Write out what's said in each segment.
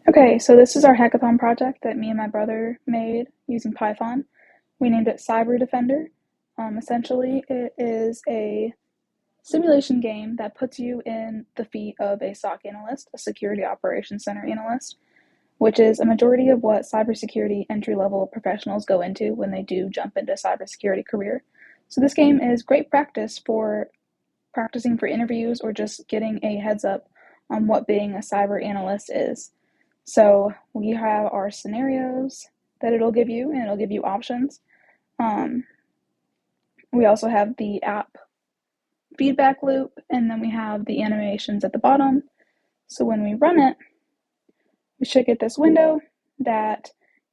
Okay, so this is our hackathon project that me and my brother made using Python. We named it CyberDefender. Essentially, it is a simulation game that puts you in the feet of a SOC analyst, a security operations center analyst, which is a majority of what cybersecurity entry-level professionals go into when they do jump into a cybersecurity career. So this game is great practice for practicing for interviews or just getting a heads up on what being a cyber analyst is. So we have our scenarios that it'll give you, and it'll give you options. Um, we also have the app feedback loop, and then we have the animations at the bottom. So when we run it, we should get this window that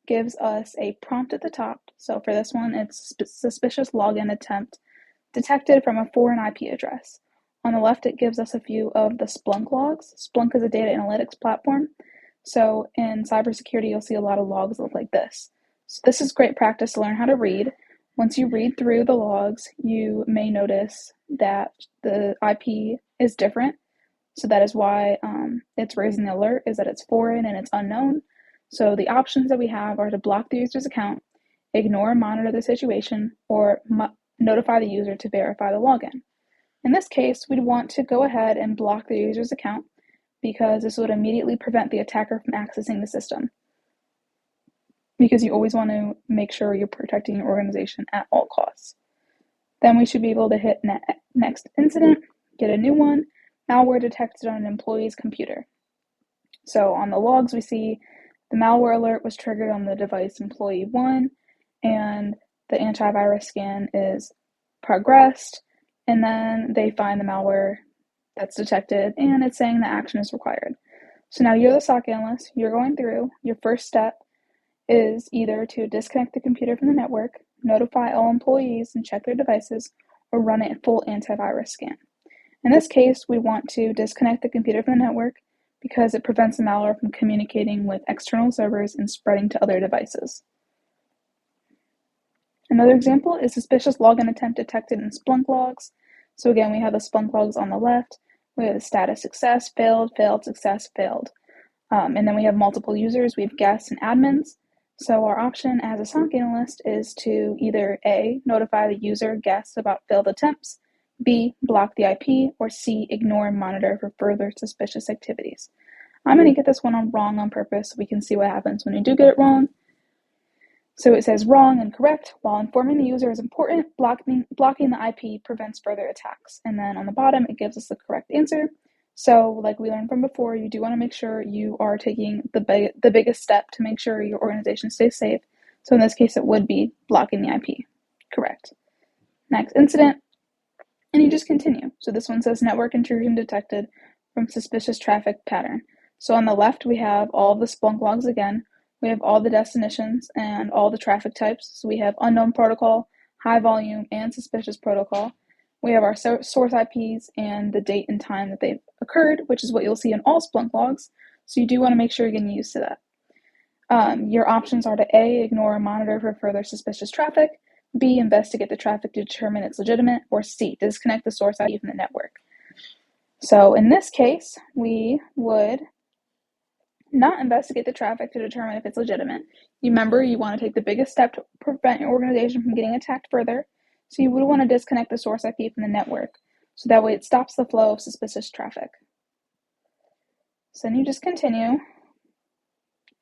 gives us a prompt at the top. So for this one, it's suspicious login attempt detected from a foreign IP address. On the left, it gives us a few of the Splunk logs. Splunk is a data analytics platform. So in cybersecurity, you'll see a lot of logs look like this. So this is great practice to learn how to read. Once you read through the logs, you may notice that the IP is different. So that is why it's raising the alert, is that it's foreign and it's unknown. So the options that we have are to block the user's account, ignore and monitor the situation, or notify the user to verify the login. In this case, we'd want to go ahead and block the user's account because this would immediately prevent the attacker from accessing the system. Because you always want to make sure you're protecting your organization at all costs. Then we should be able to hit next incident, get a new one, malware detected on an employee's computer. So on the logs, we see the malware alert was triggered on the device employee 1, and the antivirus scan is progressed, and then they find the malware that's detected, and it's saying the action is required. So now you're the SOC analyst, you're going through, your first step is either to disconnect the computer from the network, notify all employees and check their devices, or run a full antivirus scan. In this case, we want to disconnect the computer from the network because it prevents the malware from communicating with external servers and spreading to other devices. Another example is suspicious login attempt detected in Splunk logs. So again, we have the Splunk logs on the left. We have the status success, failed, failed, success, failed. And then we have multiple users. We have guests and admins. So our option as a SOC analyst is to either A, notify the user guests about failed attempts, B, block the IP, or C, ignore and monitor for further suspicious activities. I'm going to get this one wrong on purpose so we can see what happens when you do get it wrong. So it says wrong and correct. While informing the user is important, blocking the IP prevents further attacks. And then on the bottom, it gives us the correct answer. So like we learned from before, you do want to make sure you are taking the biggest step to make sure your organization stays safe. So in this case, it would be blocking the IP. Correct. Next incident, and you just continue. So this one says network intrusion detected from suspicious traffic pattern. So on the left, we have all the Splunk logs again. We have all the destinations and all the traffic types. So we have unknown protocol, high volume, and suspicious protocol. We have our source IPs and the date and time that they've occurred, which is what you'll see in all Splunk logs. So you do want to make sure you're getting used to that. Your options are to A, ignore and monitor for further suspicious traffic, B, investigate the traffic to determine it's legitimate, or C, disconnect the source IP from the network. So in this case, we would not investigate the traffic to determine if it's legitimate. Remember, you want to take the biggest step to prevent your organization from getting attacked further. So you would want to disconnect the source IP from the network. So that way it stops the flow of suspicious traffic. So then you just continue.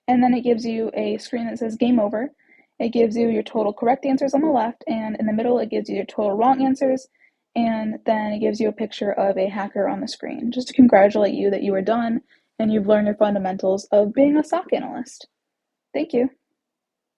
And then it gives you a screen that says game over. It gives you your total correct answers on the left, and in the middle it gives you your total wrong answers, and then it gives you a picture of a hacker on the screen, just to congratulate you that you are done and you've learned your fundamentals of being a SOC analyst. Thank you.